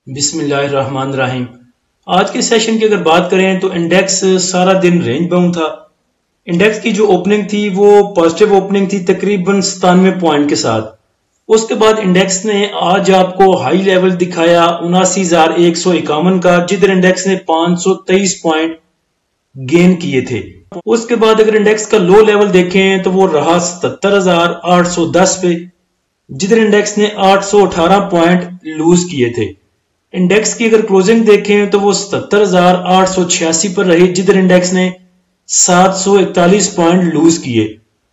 बिस्मिल्लाहिर्रहमानिर्रहीम। आज के सेशन की अगर बात करें तो इंडेक्स सारा दिन रेंज बाउंड था। इंडेक्स की जो ओपनिंग थी वो पॉजिटिव ओपनिंग थी तकरीबन 97 पॉइंट के साथ। उसके बाद इंडेक्स ने आज आपको हाई लेवल दिखाया 79,151 का, जिधर इंडेक्स ने 523 पॉइंट गेन किए थे। उसके बाद अगर इंडेक्स का लो लेवल देखें तो वो रहा 77,810 पे, जिधर इंडेक्स ने 818 पॉइंट लूज किए थे। इंडेक्स की अगर क्लोजिंग देखें तो वो 77,886 पर रही, जिधर इंडेक्स ने 741 पॉइंट लूज किए।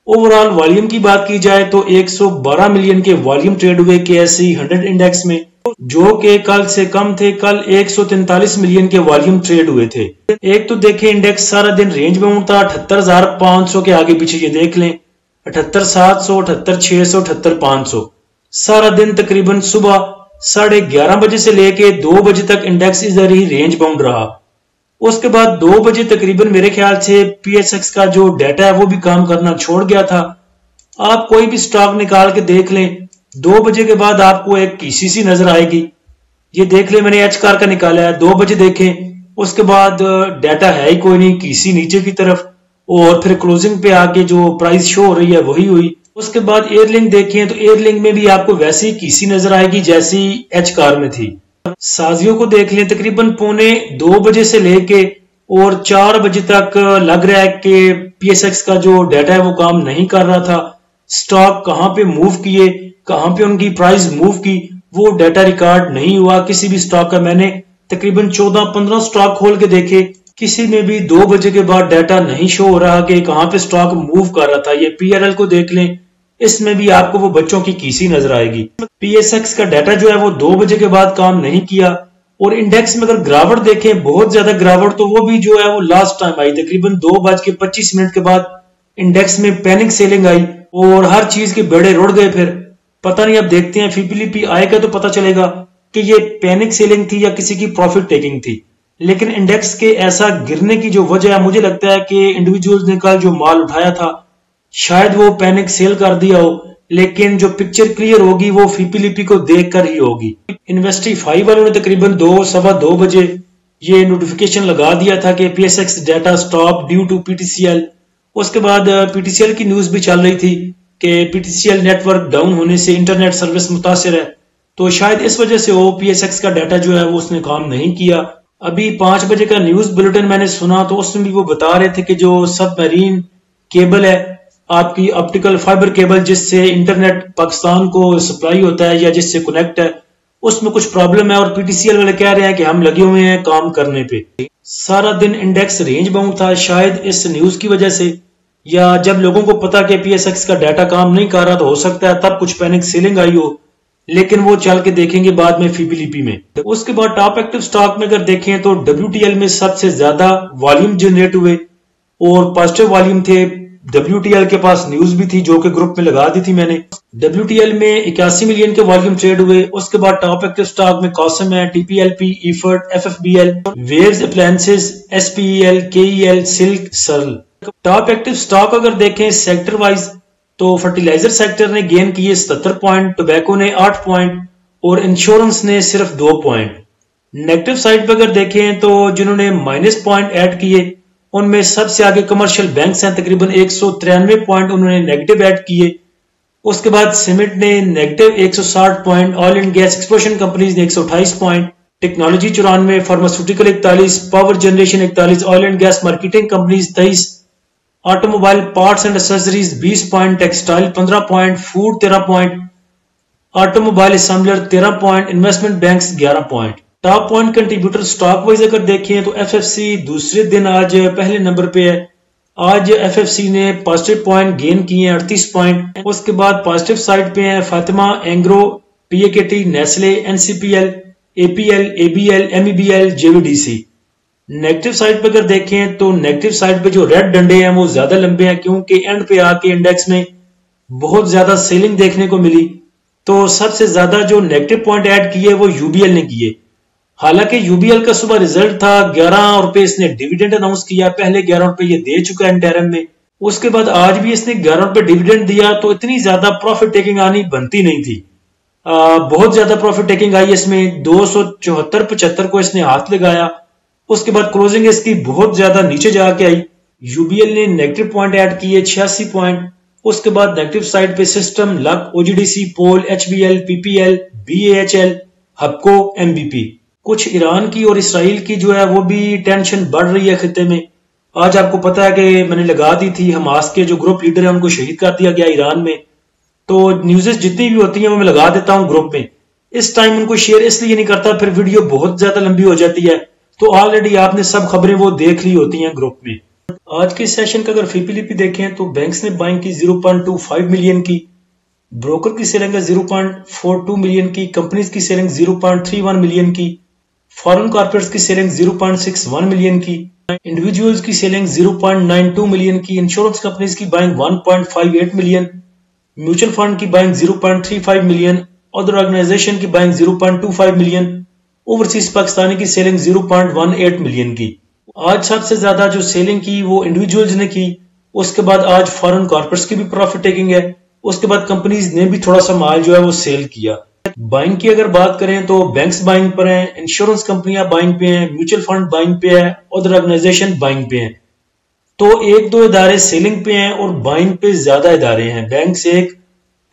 ओवरऑल वॉल्यूम की बात की जाए तो 112 मिलियन के वॉल्यूम ट्रेड हुए KSE 100 इंडेक्स में, जो कि कल से कम थे। कल 143 मिलियन के वॉल्यूम ट्रेड हुए थे। एक तो देखें इंडेक्स सारा दिन रेंज बाउंड था 78,500 के आगे पीछे, ये देख लें 78,700, 78,600, 78,500। सारा दिन तकरीबन सुबह 11:30 बजे से लेके 2 बजे तक इंडेक्स इधर ही रेंज बाउंड रहा। उसके बाद 2 बजे तकरीबन मेरे ख्याल से PSX का जो डाटा है वो भी काम करना छोड़ गया था। आप कोई भी स्टॉक निकाल के देख लें, 2 बजे के बाद आपको एक KCC नजर आएगी। ये देख लें, मैंने HCAR का निकाला है। 2 बजे देखें, उसके बाद डाटा है ही कोई नहीं, KC नीचे की तरफ, और फिर क्लोजिंग पे आके जो प्राइस शो हो रही है वही हुई। उसके बाद एयरलिंक देखें तो एयरलिंक में भी आपको वैसी KC नजर आएगी जैसी HCAR में थी। साजियों को देख लें, तकरीबन 1:45 बजे से लेके और 4 बजे तक लग रहा है कि PSX का जो डाटा है वो काम नहीं कर रहा था। स्टॉक कहां पे मूव किए, कहां पे उनकी प्राइस मूव की, वो डाटा रिकॉर्ड नहीं हुआ किसी भी स्टॉक का। मैंने तकरीबन 14-15 स्टॉक खोल के देखे, किसी में भी 2 बजे के बाद डाटा नहीं शो हो रहा कि कहां पे स्टॉक मूव कर रहा था। ये PRL को देख लें, इसमें भी आपको वो बच्चों की KC नजर आएगी। PSX का डाटा जो है वो 2 बजे के बाद काम नहीं किया। और इंडेक्स में अगर गिरावट देखें, बहुत ज्यादा गिरावट, तो वो भी जो है वो लास्ट टाइम आई तकरीबन 2:25 के बाद इंडेक्स में पैनिक सेलिंग आई और हर चीज के बेड़े रुड़ गए। फिर पता नहीं, अब देखते हैं FIPLIP आएगा तो पता चलेगा कि ये पैनिक सेलिंग थी या किसी की प्रॉफिट टेकिंग थी। लेकिन इंडेक्स के ऐसा गिरने की जो वजह है, मुझे लगता है कि इंडिविजुअल्स ने कल जो माल उठाया था शायद वो पैनिक सेल कर दिया हो, लेकिन जो पिक्चर क्लियर होगी वो FIPLIP को देखकर ही होगी। इन्वेस्टिफाई वालों ने तकरीबन 2-2:15 बजे ये नोटिफिकेशन लगा दिया था कि PSX data stop due to PTCL। उसके बाद PTCL की न्यूज भी चल रही थी कि PTCL नेटवर्क डाउन होने से इंटरनेट सर्विस मुतासिर है, तो शायद इस वजह से वो PSX का डाटा जो है वो उसने काम नहीं किया। अभी 5 बजे का न्यूज बुलेटिन मैंने सुना तो उसमें भी वो बता रहे थे कि जो सबमरीन केबल है, आपकी ऑप्टिकल फाइबर केबल जिससे इंटरनेट पाकिस्तान को सप्लाई होता है या जिससे कनेक्ट है, उसमें कुछ प्रॉब्लम है और PTCL वाले कह रहे हैं कि हम लगे हुए हैं काम करने पे। सारा दिन इंडेक्स रेंज बाउंड था, शायद इस न्यूज की वजह से, या जब लोगों को पता कि PSX का डाटा काम नहीं कर रहा तो हो सकता है तब कुछ पैनिक सेलिंग आई हो, लेकिन वो चल के देखेंगे बाद में FIPLIP में। उसके बाद टॉप एक्टिव स्टॉक में अगर देखें तो WTL में सबसे ज्यादा वॉल्यूम जनरेट हुए और पॉजिटिव वॉल्यूम थे। WTL के पास न्यूज भी थी जो कि ग्रुप में लगा दी थी मैंने। WTL में 81 मिलियन के वॉल्यूम ट्रेड हुए। उसके बाद टॉप एक्टिव स्टॉक में कॉसम है, TPLP, EFERT, FFBL, waves appliances, SPEL, KEL, silk, Searle. Top active stock अगर देखें सेक्टर वाइज तो फर्टिलाइजर सेक्टर ने गेन किए 77 पॉइंट, टोबैको ने 8 पॉइंट और इंश्योरेंस ने सिर्फ 2 पॉइंट। नेगेटिव साइड पर अगर देखें तो जिन्होंने माइनस पॉइंट ऐड किए उनमें सबसे आगे कमर्शियल बैंक्स हैं, तकरीबन 193 पॉइंट उन्होंने नेगेटिव ऐड किए। उसके बाद सीमेंट ने negative 160 point, oil and gas exploration companies ने 128 point, technology 94, pharmaceutical 41, power generation 41, oil and gas marketing companies 23, automobile parts and accessories 20 point, textile 15 point, food 13 point, automobile assembler 13 point, investment banks 11 point. Top point contributor stock wise अगर देखें तो FFC दूसरे दिन आज पहले number पे है। आज FFC ने पॉजिटिव पॉइंट गेन किए हैं 38 पॉइंट। उसके बाद पॉजिटिव साइड पे है Fatima, Engro, PAKT, Nestle, NCPL, APL, ABL, MEBL, JVDC। Negative side पे अगर देखें तो नेगेटिव साइड पे जो रेड डंडे हैं वो ज्यादा लंबे हैं, क्योंकि एंड पे आके इंडेक्स में बहुत ज्यादा सेलिंग देखने को मिली। तो सबसे ज्यादा जो नेगेटिव पॉइंट ऐड किए वो UBL ने किए। हालांकि UBL का सुबह रिजल्ट था, 11 रुपए इसने डिविडेंड अनाउंस किया, पहले 11 रुपए ये दे चुका है इंटरम में। उसके बाद आज भी इसने 11 रुपए डिविडेंड दिया, तो इतनी ज्यादा प्रॉफिट टेकिंग आनी बनती नहीं थी। बहुत ज्यादा प्रॉफिट टेकिंग आई है इसमें, 274-75 को इसने हाथ लगाया। उसके बाद क्लोजिंग इसकी बहुत ज्यादा नीचे जाके आई। यूबीएल ने नेगेटिव पॉइंट ऐड किए 86 पॉइंट। उसके बाद नेगेटिव साइड पे सिस्टम, लक, ओजीडीसी, पोल, एचबीएल, पीपीएल, बीएएचएल, हबको, एमबीपी। कुछ ईरान की और इसराइल की जो है वो भी टेंशन बढ़ रही है खिते में। आज आपको पता है कि मैंने लगा दी थी, हमास के जो ग्रुप लीडर है उनको शहीद कर दिया गया ईरान में। तो न्यूज़ेस जितनी भी होती हैं वो मैं लगा देता हूं ग्रुप में। इस टाइम उनको शेयर इसलिए नहीं करता, फिर वीडियो बहुत ज्यादा लंबी हो जाती है। तो ऑलरेडी आपने सब खबरें वो देख ली होती हैं ग्रुप में। आज के सेशन का अगर फीपीलीपी देखें तो बैंक्स ने बाइंग की 0.25 मिलियन की, ब्रोकर की सेलिंग है 0.42 मिलियन की, कंपनीज की सेलिंग 0.31 मिलियन की, फॉरेन कॉर्पोरेट्स की सेलिंग 0.61 मिलियन की, इंडिविजुअल्स की सेलिंग 0.92 मिलियन की, इंश्योरेंस कंपनीज की बाइंग 1.58 मिलियन, म्यूचुअल फंड की बाइंग 0.35 मिलियन, अदर ऑर्गेनाइजेशन की बाइंग 0.25 मिलियन, ओवरसीज पाकिस्तानी की सेलिंग 0.18 मिलियन की। आज सबसे ज्यादा जो सेलिंग की वो इंडिविजुअल्स ने की। उसके बाद आज फॉरेन कॉर्पोरेट्स की भी प्रॉफिट टेकिंग है। उसके बाद कंपनीज ने भी थोड़ा सा माल जो है वो सेल किया। बाइंग की अगर बात करें तो बैंक्स बाइंग पर हैं, इंश्योरेंस कंपनियां बाइंग पे हैं, म्यूचुअल फंड बाइंग पे है, अदर ऑर्गेनाइजेशन बाइंग पे हैं। तो एक दो इदारे सेलिंग पे हैं और बाइंग पे ज्यादा इदारे हैं। बैंक्स 1,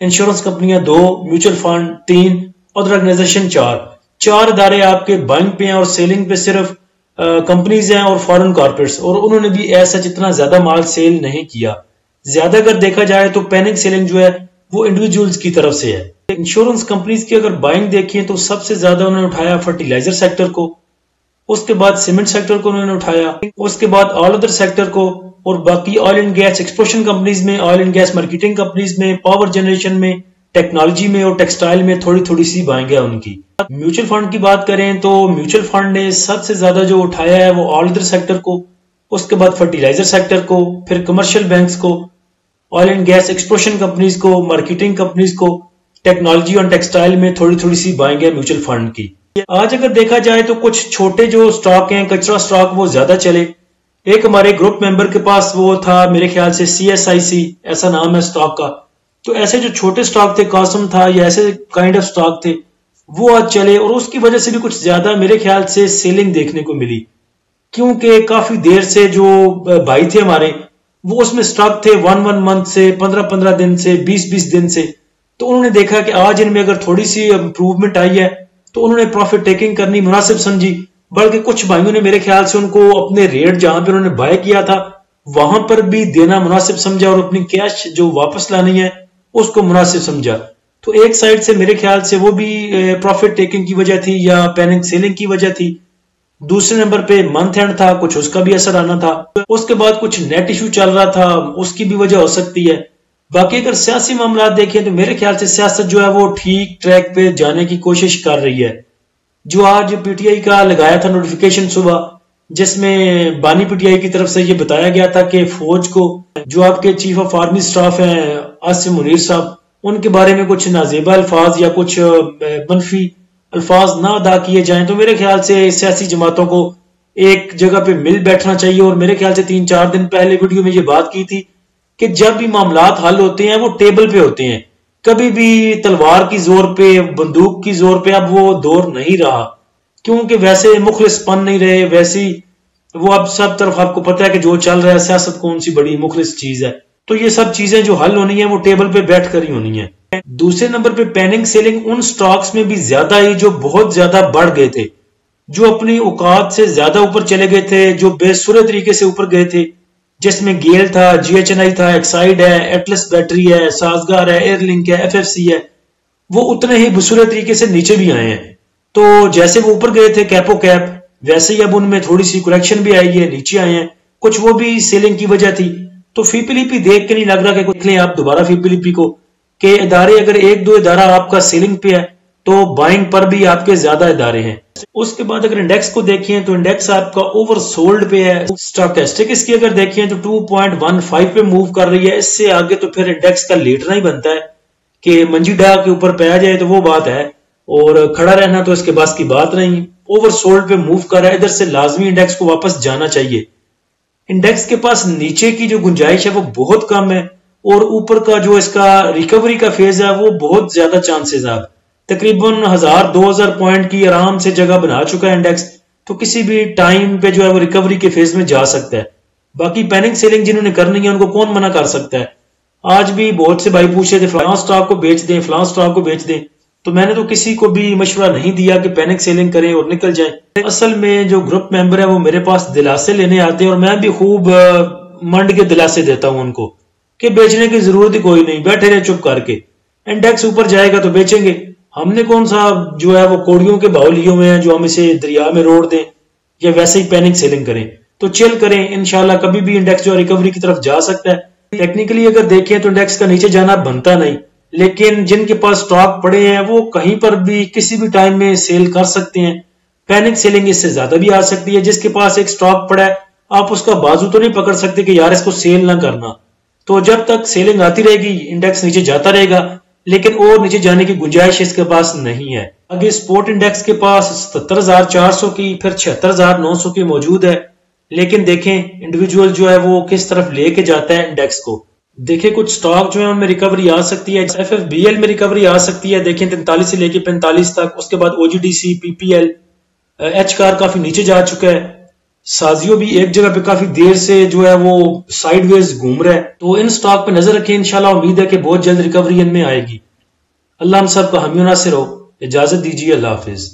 इंश्योरेंस कंपनियां 2, म्यूचुअल फंड 3, अदर ऑर्गेनाइजेशन 4 इदारे आपके बाइंग पे हैं और सेलिंग पे सिर्फ कंपनीज हैं और फॉरेन कॉर्पोरेट्स, और उन्होंने भी ऐसा जितना ज्यादा माल सेल नहीं किया। ज्यादा अगर देखा जाए तो पैनिक सेलिंग जो है वो इंडिविजुअल्स की तरफ से है। इंश्योरेंस कंपनीज की अगर बाइंग देखिए तो सबसे ज्यादा उन्होंने उठाया फर्टिलाइजर सेक्टर को, उसके बाद सीमेंट सेक्टर को उन्होंने उठाया, उसके बाद ऑल अदर सेक्टर को, और बाकी oil and gas exploration companies में, oil and gas marketing companies में, पावर जनरेशन में, टेक्नोलॉजी में और टेक्सटाइल में थोड़ी थोड़ी सी बाइंग है उनकी। म्यूचुअल फंड की बात करें तो म्यूचुअल फंड ने सबसे ज्यादा जो उठाया है वो ऑल अदर सेक्टर को, उसके बाद फर्टिलाइजर सेक्टर को, फिर कमर्शियल बैंक्स को, oil and gas exploration companies को, मार्केटिंग कंपनीज को, टेक्नोलॉजी और टेक्सटाइल में थोड़ी थोड़ी सी बाइंग है म्यूचुअल फंड की। आज अगर देखा जाए तो कुछ छोटे जो स्टॉक हैं, कचरा स्टॉक, वो ज्यादा चले। एक हमारे ग्रुप मेंबर के पास वो था मेरे ख्याल से CSIC ऐसा नाम है स्टॉक का। तो ऐसे जो छोटे स्टॉक थे, कॉसम था या ऐसे काइंड ऑफ स्टॉक थे, वो आज चले और उसकी वजह से भी कुछ ज्यादा मेरे ख्याल से सेलिंग देखने को मिली, क्योंकि काफी देर से जो भाई थे हमारे वो उसमें स्टॉक थे 1 मंथ से, 15 दिन से, 20 दिन से। तो उन्होंने देखा कि आज इनमें अगर थोड़ी सी इंप्रूवमेंट आई है तो उन्होंने प्रॉफिट टेकिंग करनी मुनासिब समझी। बल्कि कुछ भाइयों ने मेरे ख्याल से उनको अपने रेट जहां पर उन्होंने बाय किया था वहां पर भी देना मुनासिब समझा और अपनी कैश जो वापस लानी है उसको मुनासिब समझा। तो एक साइड से मेरे ख्याल से वो भी प्रॉफिट टेकिंग की वजह थी या पैनिक सेलिंग की वजह थी। दूसरे नंबर पे मंथ एंड था, कुछ उसका भी असर आना था। उसके बाद कुछ नेट इशू चल रहा था, उसकी भी वजह हो सकती है। बाकी अगर सियासी मामला देखें तो मेरे ख्याल से सियासत जो है वो ठीक ट्रैक पे जाने की कोशिश कर रही है। जो आज पीटीआई का लगाया था नोटिफिकेशन सुबह, जिसमें बानी पीटीआई की तरफ से ये बताया गया था कि फौज को जो आपके चीफ ऑफ आर्मी स्टाफ हैं आसिम मुनीर साहब, उनके बारे में कुछ नाजेबा अल्फाज या कुछ मनफी अल्फाज ना अदा किए जाएं। तो मेरे ख्याल से सियासी जमातों को एक जगह पे मिल बैठना चाहिए। और मेरे ख्याल से 3-4 दिन पहले वीडियो में ये बात की थी कि जब भी मामलात हल होते हैं वो टेबल पे होते हैं, कभी भी तलवार की जोर पे, बंदूक की जोर पे अब वो दौर नहीं रहा, क्योंकि वैसे मुखलिसपन नहीं रहे। वैसी वो अब सब तरफ आपको पता है कि जो चल रहा है, सियासत कौन सी बड़ी मुखलिस चीज है। तो ये सब चीजें जो हल होनी है वो टेबल पे बैठ कर ही होनी है। दूसरे नंबर पे पैनिक सेलिंग उन स्टॉक्स में भी ज्यादा ही जो बहुत ज्यादा बढ़ गए थे, जो अपनी औकात से ज्यादा ऊपर चले गए थे, जो बेसुरे तरीके से ऊपर गए थे, जिसमें गेल था, GHNI था, एक्साइड है, एटलस बैटरी है, साजगार है, एयरलिंक है, FFC है, वो उतने ही बुसुरे तरीके से नीचे भी आए हैं। तो जैसे वो ऊपर गए थे कैपो कैप, वैसे ही अब उनमें थोड़ी सी करेक्शन भी आई है, नीचे आए हैं। कुछ वो भी सेलिंग की वजह थी। तो फीपीलीपी देख के नहीं लग रहा कि देख लें आप दोबारा फीपीलीपी को कि इदारे अगर एक दो इदारा आपका सेलिंग पे है तो बाइंग पर भी आपके ज्यादा इदारे हैं। उसके बाद अगर इंडेक्स को देखें तो इंडेक्स आपका ओवरसोल्ड पे है। स्टॉकेस्टिक इसकी अगर देखें तो 2.15 पे मूव कर रही है। इससे आगे तो फिर इंडेक्स का लेटना ही बनता है कि मंजी डा के ऊपर पे आ जाए तो वो बात है, और खड़ा रहना तो इसके पास की बात नहीं। ओवरसोल्ड पे मूव कर रहा है, इधर से लाजमी इंडेक्स को वापस जाना चाहिए। इंडेक्स के पास नीचे की जो गुंजाइश है वो बहुत कम है, और ऊपर का जो इसका रिकवरी का फेज है वो बहुत ज्यादा चांसेस है। तकरीबन 1000-2000 पॉइंट की आराम से जगह बना चुका है इंडेक्स, तो किसी भी टाइम पे जो है वो रिकवरी के फेज में जा सकता है। बाकी पैनिक सेलिंग जिन्होंने करनी है उनको कौन मना कर सकता है। आज भी बहुत से भाई पूछे थे फलां स्टॉक को बेच दें, फलां स्टॉक को बेच दें, तो मैंने तो किसी को भी मशवरा नहीं दिया कि पैनिक सेलिंग करें और निकल जाएं। असल में जो ग्रुप मेंबर है वो मेरे पास दिलासे लेने आते हैं और मैं भी खूब मंड के दिलासे देता हूं उनको कि बेचने की जरूरत ही कोई नहीं, बैठे रहे चुप करके, इंडेक्स ऊपर जाएगा तो बेचेंगे। हमने कौन सा जो है वो कोड़ियों के भाव लिए हुए हैं जो हम इसे दरिया में रोड़ दें या वैसे ही पैनिक सेलिंग करें। तो चिल करें, इंशाल्लाह कभी भी इंडेक्स जो रिकवरी की तरफ जा सकता है। टेक्निकली अगर देखें तो इंडेक्स का नीचे जाना बनता नहीं, लेकिन जिनके पास स्टॉक पड़े हैं वो कहीं पर भी किसी भी टाइम में सेल कर सकते हैं। पैनिक सेलिंग इससे ज्यादा भी आ सकती है। जिसके पास एक स्टॉक पड़ा है आप उसका बाजू तो नहीं पकड़ सकते कि यार इसको सेल ना करना। तो जब तक सेलिंग आती रहेगी इंडेक्स नीचे जाता रहेगा, लेकिन और नीचे जाने की गुंजाइश इसके पास नहीं है। आगे स्पोर्ट इंडेक्स के पास 77,400 की, फिर 76,900 की मौजूद है। लेकिन देखें इंडिविजुअल जो है वो किस तरफ लेके जाता है इंडेक्स को। देखें कुछ स्टॉक जो है उनमें रिकवरी आ सकती है, FFBL में रिकवरी आ सकती है, देखें 43 से लेके 45 तक। उसके बाद OGDC, PPL, HCAR काफी नीचे जा चुका है। साजियो भी एक जगह पे काफी देर से जो है वो साइडवेज घूम रहा है। तो इन स्टॉक पे नजर रखें, इंशाल्लाह उम्मीद है कि बहुत जल्द रिकवरी इनमें आएगी। अल्लाह हम सब का हामी नासिर हो। इजाजत दीजिए, अल्लाह हाफिज।